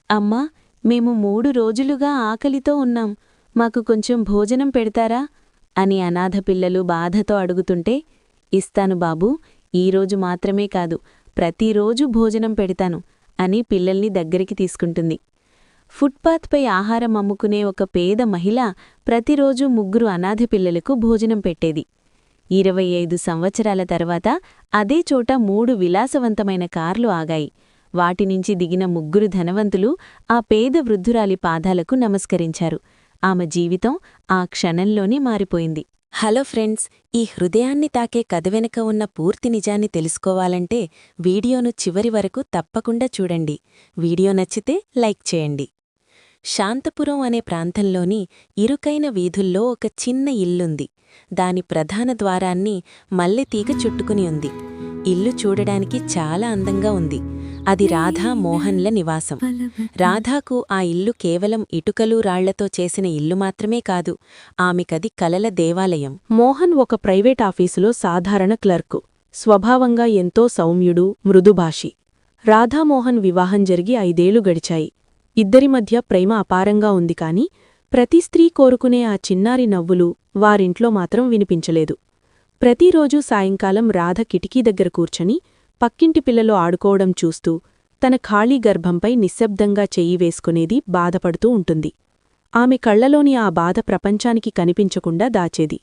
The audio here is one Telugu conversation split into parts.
అమ్మా, మేము 3 రోజులుగా ఆకలితో ఉన్నాం, మాకు కొంచెం భోజనం పెడతారా అని అనాథ పిల్లలు బాధతో అడుగుతుంటే, ఇస్తాను బాబూ, ఈరోజు మాత్రమే కాదు, ప్రతిరోజూ భోజనం పెడతాను అని పిల్లల్ని దగ్గరికి తీసుకుంటుంది. ఫుట్పాత్పై ఆహారం అమ్ముకునే ఒక పేద మహిళ ప్రతిరోజూ 3 అనాథ పిల్లలకు భోజనం పెట్టేది. 25 సంవత్సరాల తర్వాత అదే చోట 3 విలాసవంతమైన కార్లు ఆగాయి. వాటినుంచి దిగిన 3 ధనవంతులు ఆ పేద వృద్ధురాలి పాదాలకు నమస్కరించారు. ఆమె జీవితం ఆ క్షణంలోనే మారిపోయింది. హలో ఫ్రెండ్స్, ఈ హృదయాన్ని తాకే కథ వెనుక ఉన్న పూర్తి నిజాన్ని తెలుసుకోవాలంటే వీడియోను చివరి వరకు తప్పకుండా చూడండి. వీడియో నచ్చితే లైక్ చేయండి. శాంతపురం అనే ప్రాంతంలోని ఇరుకైన వీధుల్లో ఒక చిన్న ఇల్లుంది. దాని ప్రధాన ద్వారాన్ని మల్లెతీగ చుట్టుకుని ఉంది. ఇల్లు చూడడానికి చాలా అందంగా ఉంది. అది రాధా మోహన్ల నివాసం. రాధాకు ఆ ఇల్లు కేవలం ఇటుకలు రాళ్లతో చేసిన ఇల్లు మాత్రమే కాదు, ఆమెకది కలల దేవాలయం. మోహన్ ఒక ప్రైవేట్ ఆఫీసులో సాధారణ క్లర్కు. స్వభావంగా ఎంతో సౌమ్యుడు, మృదుభాషి. రాధామోహన్ వివాహం జరిగి 5 ఏళ్లు గడిచాయి. ఇద్దరి మధ్య ప్రేమ అపారంగా ఉంది కాని ప్రతి స్త్రీ కోరుకునే ఆ చిన్నారి నవ్వులు వారింట్లో మాత్రం వినిపించలేదు. ప్రతిరోజూ సాయంకాలం రాధ కిటికీ దగ్గర కూర్చొని పక్కింటి పిల్లలు ఆడుకోవడం చూస్తూ తన ఖాళీ గర్భంపై నిశ్శబ్దంగా చెయ్యి వేసుకునేది, బాధపడుతూ ఉంటుంది. ఆమె కళ్లలోని ఆ బాధ ప్రపంచానికి కనిపించకుండా దాచేది.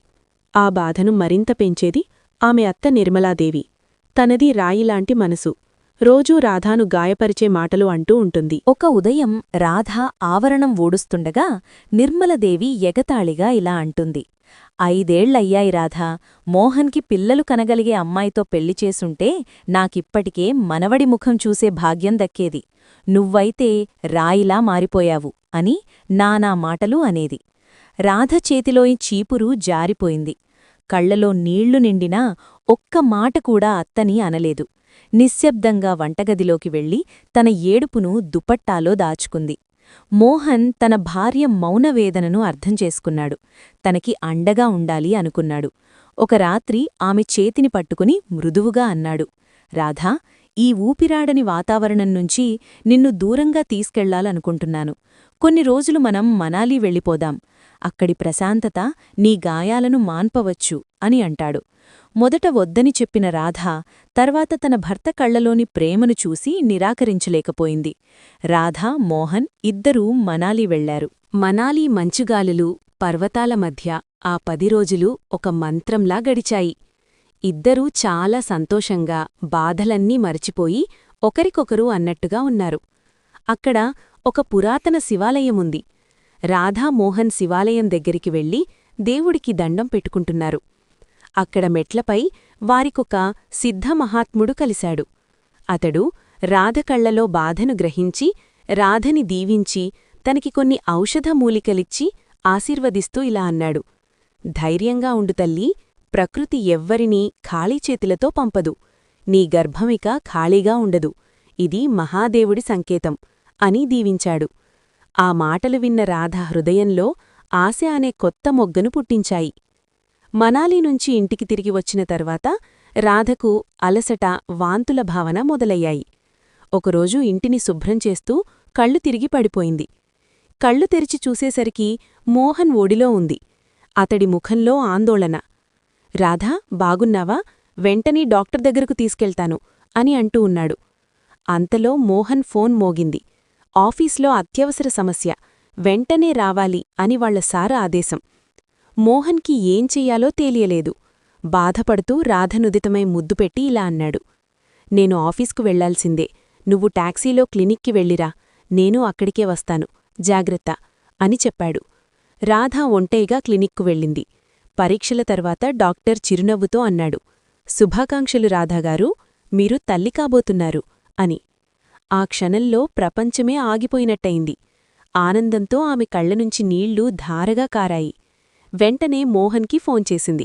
ఆ బాధను మరింత పెంచేది ఆమె అత్త నిర్మలాదేవి. తనది రాయిలాంటి మనసు. రోజూ రాధాను గాయపరిచే మాటలు అంటూ ఉంటుంది. ఒక ఉదయం రాధ ఆవరణం ఊడుస్తుండగా నిర్మలదేవి ఎగతాళిగా ఇలా అంటుంది. 5 ఏళ్లయ్యాయి రాధా, మోహన్కి పిల్లలు కనగలిగే అమ్మాయితో పెళ్లి చేసుంటే నాకిప్పటికే మనవడి ముఖం చూసే భాగ్యం దక్కేది. నువ్వైతే రాయిలా మారిపోయావు అని నానా మాటలు అనేది. రాధ చేతిలోని చీపురు జారిపోయింది. కళ్లలో నీళ్లు నిండినా ఒక్క మాట కూడా అత్తని అనలేదు. నిశ్శబ్దంగా వంటగదిలోకి వెళ్లి తన ఏడుపును దుపట్టాలో దాచుకుంది. మోహన్ తన భార్య మౌనవేదనను అర్థం చేసుకున్నాడు. తనకి అండగా ఉండాలి అనుకున్నాడు. ఒక రాత్రి ఆమె చేతిని పట్టుకుని మృదువుగా అన్నాడు, రాధా, ఈ ఊపిరాడని వాతావరణం నుంచి నిన్ను దూరంగా తీసుకెళ్లాలనుకుంటున్నాను. కొన్ని రోజులు మనం మనాలి వెళ్ళిపోదాం. అక్కడి ప్రశాంతత నీ గాయాలను మాన్పవచ్చు అని అంటాడు. మొదట వద్దని చెప్పిన రాధ తర్వాత తన భర్త కళ్లలోని ప్రేమను చూసి నిరాకరించలేకపోయింది. రాధ, మోహన్ ఇద్దరూ మనాలి వెళ్లారు. మనాలి మంచుగాలులు, పర్వతాల మధ్య ఆ 10 రోజులు ఒక మంత్రంలా గడిచాయి. ఇద్దరూ చాలా సంతోషంగా బాధలన్నీ మరచిపోయి ఒకరికొకరు అన్నట్టుగా ఉన్నారు. అక్కడ ఒక పురాతన శివాలయముంది. రాధా, మోహన్ శివాలయం దగ్గరికి వెళ్లి దేవుడికి దండం పెట్టుకుంటున్నారు. అక్కడ మెట్లపై వారికొక సిద్ధమహాత్ముడు కలిశాడు. అతడు రాధ కళ్లలో బాధను గ్రహించి రాధని దీవించి తనకి కొన్ని ఔషధమూలికలిచ్చి ఆశీర్వదిస్తూ ఇలా అన్నాడు, ధైర్యంగా ఉండు తల్లీ, ప్రకృతి ఎవ్వరినీ ఖాళీ చేతులతో పంపదు. నీ గర్భమిక ఖాళీగా ఉండదు. ఇది మహాదేవుడి సంకేతం అని దీవించాడు. ఆ మాటలు విన్న రాధ హృదయంలో ఆశ అనే కొత్త మొగ్గను పుట్టించాయి. మనాలి నుంచి ఇంటికి తిరిగి వచ్చిన తర్వాత రాధకు అలసట, వాంతుల భావన మొదలయ్యాయి. ఒకరోజు ఇంటిని శుభ్రం చేస్తూ కళ్ళు తిరిగి పడిపోయింది. కళ్ళు తెరిచి చూసేసరికి మోహన్ ఒడిలో ఉంది. అతడి ముఖంలో ఆందోళన. రాధా, బాగున్నావా? వెంటనే డాక్టర్ దగ్గరకు తీసుకెళ్తాను అని అంటూ ఉన్నాడు. అంతలో మోహన్ ఫోన్ మోగింది. ఆఫీస్లో అత్యవసర సమస్య, వెంటనే రావాలి అని వాళ్ల సార్ ఆదేశం. మోహన్కి ఏం చెయ్యాలో తెలియలేదు. బాధపడుతూ రాధనుదితమై ముద్దుపెట్టి ఇలా అన్నాడు, నేను ఆఫీస్కు వెళ్లాల్సిందే. నువ్వు టాక్సీలో క్లినిక్కి వెళ్ళిరా, నేను అక్కడికే వస్తాను, జాగ్రత్త అని చెప్పాడు. రాధ ఒంటైగా క్లినిక్కు వెళ్ళింది. పరీక్షల తర్వాత డాక్టర్ చిరునవ్వుతో అన్నాడు, శుభాకాంక్షలు రాధాగారు, మీరు తల్లి కాబోతున్నారు అని. ఆ క్షణంలో ప్రపంచమే ఆగిపోయినట్టయింది. ఆనందంతో ఆమె కళ్లనుంచి నీళ్లు ధారగా కారాయి. వెంటనే మోహన్కి ఫోన్ చేసింది.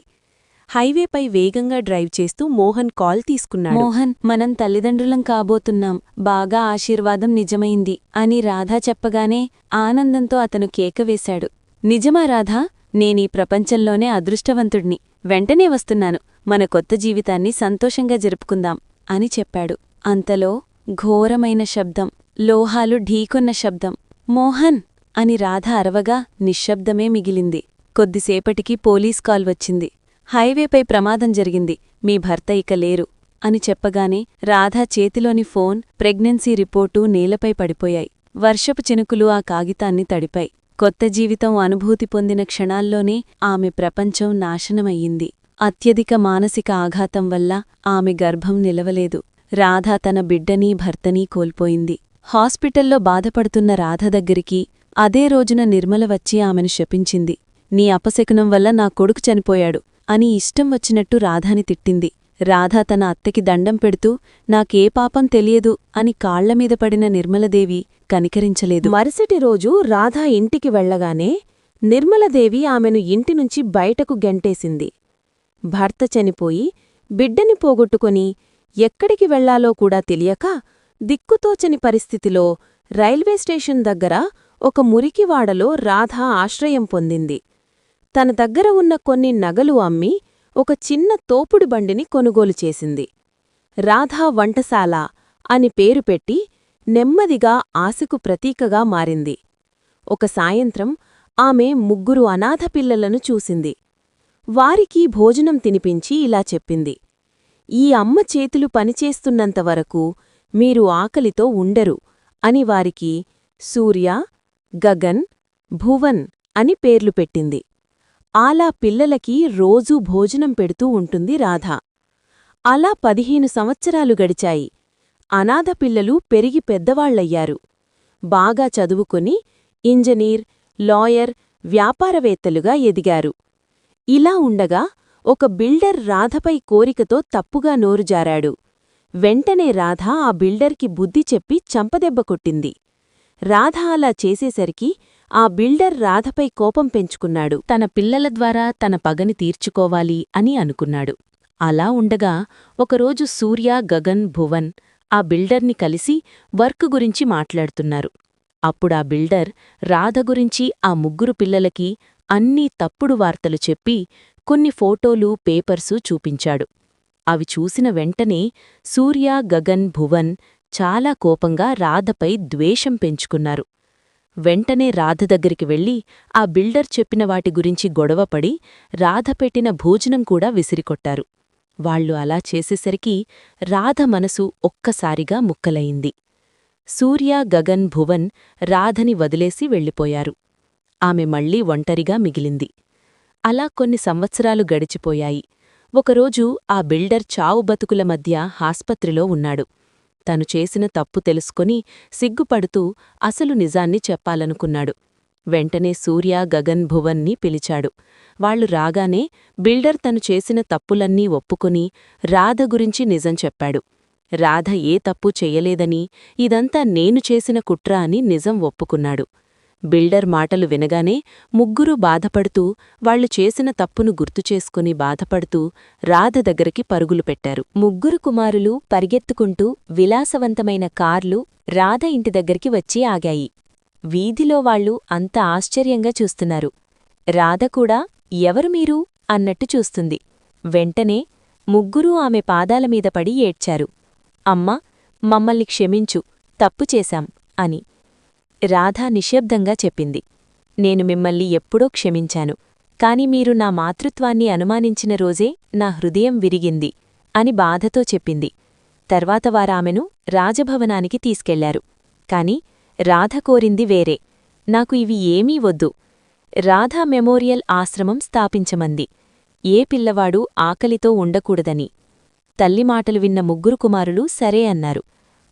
హైవేపై వేగంగా డ్రైవ్ చేస్తూ మోహన్ కాల్ తీసుకున్నాడు. మోహన్, మనం తల్లిదండ్రులం కాబోతున్నాం, బాగా ఆశీర్వాదం నిజమైంది అని రాధా చెప్పగానే ఆనందంతో అతను కేకవేశాడు. నిజమా రాధా? నేనీ ప్రపంచంలోనే అదృష్టవంతుడిని. వెంటనే వస్తున్నాను. మన కొత్త జీవితాన్ని సంతోషంగా జరుపుకుందాం అని చెప్పాడు. అంతలో ఘోరమైన శబ్దం. లోహాలు ఢీకొన్న శబ్దం. మోహన్ అని రాధ అరవగా నిశ్శబ్దమే మిగిలింది. కొద్దిసేపటికి పోలీస్ కాల్ వచ్చింది. హైవేపై ప్రమాదం జరిగింది, మీ భర్త ఇక లేరు అని చెప్పగానే రాధ చేతిలోని ఫోన్, ప్రెగ్నెన్సీ రిపోర్టు నేలపై పడిపోయాయి. వర్షపు చినుకులు ఆ కాగితాన్ని తడిపాయి. కొత్త జీవితం అనుభూతి పొందిన క్షణాల్లోనే ఆమె ప్రపంచం నాశనమయ్యింది. అత్యధిక మానసిక ఆఘాతం వల్ల ఆమె గర్భం నిలవలేదు. రాధ తన బిడ్డనీ భర్తనీ కోల్పోయింది. హాస్పిటల్లో బాధపడుతున్న రాధ దగ్గరికి అదే రోజున నిర్మల వచ్చి ఆమెను శపించింది. నీ అపశకునం వల్ల నా కొడుకు చనిపోయాడు అని ఇష్టం వచ్చినట్టు రాధాని తిట్టింది. రాధ తన అత్తకి దండం పెడుతూ నాకే పాపం తెలియదు అని కాళ్లమీద పడిన నిర్మలదేవి కనికరించలేదు. మరుసటి రోజు రాధ ఇంటికి వెళ్లగానే నిర్మలదేవి ఆమెను ఇంటినుంచి బయటకు గెంటేసింది. భర్త చనిపోయి బిడ్డని పోగొట్టుకొని ఎక్కడికి వెళ్లాలో కూడా తెలియక దిక్కుతోచని పరిస్థితిలో రైల్వే స్టేషన్ దగ్గర ఒక మురికివాడలో రాధ ఆశ్రయం పొందింది. తన దగ్గర ఉన్న కొన్ని నగలు అమ్మి ఒక చిన్న తోపుడు బండిని కొనుగోలు చేసింది. రాధా వంటశాల అని పేరు పెట్టి నెమ్మదిగా ఆశకు ప్రతీకగా మారింది. ఒక సాయంత్రం ఆమె 3 అనాథ పిల్లలను చూసింది. వారికి భోజనం తినిపించి ఇలా చెప్పింది, ఈ అమ్మ చేతులు పనిచేస్తున్నంతవరకు మీరు ఆకలితో ఉండరు అని వారికి సూర్య, గగన్, భువన్ అని పేర్లు పెట్టింది. అలా పిల్లలకి రోజూ భోజనం పెడుతూ ఉంటుంది రాధ. అలా 15 సంవత్సరాలు గడిచాయి. అనాథ పిల్లలు పెరిగి పెద్దవాళ్లయ్యారు. బాగా చదువుకుని ఇంజనీర్, లాయర్, వ్యాపారవేత్తలుగా ఎదిగారు. ఇలా ఉండగా ఒక బిల్డర్ రాధపై కోరికతో తప్పుగా నోరుజారాడు. వెంటనే రాధ ఆ బిల్డర్కి బుద్ధి చెప్పి చంపదెబ్బ కొట్టింది. రాధ అలా చేసేసరికి ఆ బిల్డర్ రాధపై కోపం పెంచుకున్నాడు. తన పిల్లల ద్వారా తన పగని తీర్చుకోవాలి అని అనుకున్నాడు. అలా ఉండగా ఒకరోజు సూర్య, గగన్, భువన్ ఆ బిల్డర్ని కలిసి వర్క్ గురించి మాట్లాడుతున్నారు. అప్పుడా బిల్డర్ రాధ గురించి ఆ 3 పిల్లలకి అన్నీ తప్పుడు వార్తలు చెప్పి కొన్ని ఫోటోలు, పేపర్సు చూపించాడు. అవి చూసిన వెంటనే సూర్య, గగన్, భువన్ చాలా కోపంగా రాధపై ద్వేషం పెంచుకున్నారు. వెంటనే రాధ దగ్గరికి వెళ్లి ఆ బిల్డర్ చెప్పిన వాటి గురించి గొడవపడి రాధ పెట్టిన భోజనం కూడా విసిరికొట్టారు. వాళ్లు అలా చేసేసరికి రాధ మనసు ఒక్కసారిగా ముక్కలయింది. సూర్య, గగన్, భువన్ రాధని వదిలేసి వెళ్ళిపోయారు. ఆమె మళ్లీ ఒంటరిగా మిగిలింది. అలా కొన్ని సంవత్సరాలు గడిచిపోయాయి. ఒకరోజు ఆ బిల్డర్ చావు బతుకుల మధ్య ఆస్పత్రిలో ఉన్నాడు. తను చేసిన తప్పు తెలుసుకొని సిగ్గుపడుతూ అసలు నిజాన్ని చెప్పాలనుకున్నాడు. వెంటనే సూర్య, గగన్, భువన్ని పిలిచాడు. వాళ్లు రాగానే బిల్డర్ తను చేసిన తప్పులన్నీ ఒప్పుకొని రాధ గురించి నిజం చెప్పాడు. రాధ ఏ తప్పు చెయ్యలేదని, ఇదంతా నేను చేసిన కుట్ర అని నిజం ఒప్పుకున్నాడు. బిల్డర్ మాటలు వినగానే 3 బాధపడుతూ వాళ్లు చేసిన తప్పును గుర్తుచేసుకుని బాధపడుతూ రాధ దగ్గరికి పరుగులు పెట్టారు. 3 కుమారులు పరిగెత్తుకుంటూ విలాసవంతమైన కార్లు రాధ ఇంటి దగ్గరికి వచ్చి ఆగాయి. వీధిలో వాళ్లు అంత ఆశ్చర్యంగా చూస్తున్నారు. రాధ కూడా ఎవరు మీరు అన్నట్టు చూస్తుంది. వెంటనే 3 ఆమె పాదాలమీద పడి ఏడ్చారు. అమ్మా, మమ్మల్ని క్షమించు, తప్పు చేశాం అని. రాధ నిశ్శబ్దంగా చెప్పింది, నేను మిమ్మల్ని ఎప్పుడో క్షమించాను, కాని మీరు నా మాతృత్వాన్ని అనుమానించిన రోజే నా హృదయం విరిగింది అని బాధతో చెప్పింది. తర్వాత వారామెను రాజభవనానికి తీసుకెళ్లారు. కాని రాధ కోరింది వేరే. నాకు ఇవి ఏమీ వద్దు, రాధా మెమోరియల్ ఆశ్రమం స్థాపించమంది. ఏ పిల్లవాడూ ఆకలితో ఉండకూడదని. తల్లి మాటలు విన్న 3 కుమారులు సరే అన్నారు.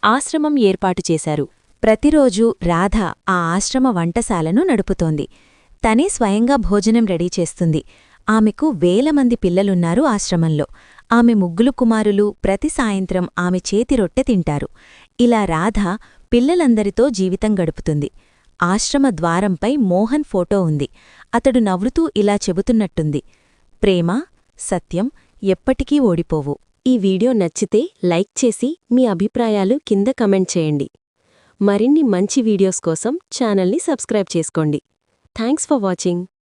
ఆశ్రమం ఏర్పాటు చేశారు. ప్రతిరోజూ రాధ ఆ ఆశ్రమ వంటశాలను నడుపుతోంది. తనే స్వయంగా భోజనం రెడీ చేస్తుంది. ఆమెకు వేల మంది పిల్లలున్నారు ఆశ్రమంలో. ఆమె 3 కుమారులు ప్రతి సాయంత్రం ఆమె చేతి రొట్టె తింటారు. ఇలా రాధ పిల్లలందరితో జీవితం గడుపుతుంది. ఆశ్రమ ద్వారంపై మోహన్ ఫోటో ఉంది. అతడు నవ్వుతూ ఇలా చెబుతున్నట్టుంది, ప్రేమ, సత్యం ఎప్పటికీ ఓడిపోవు. ఈ వీడియో నచ్చితే లైక్ చేసి మీ అభిప్రాయాలు కింద కమెంట్ చేయండి. మరిన్ని మంచి వీడియోస్ కోసం ఛానల్ని సబ్స్క్రైబ్ చేసుకోండి. Thanks for watching.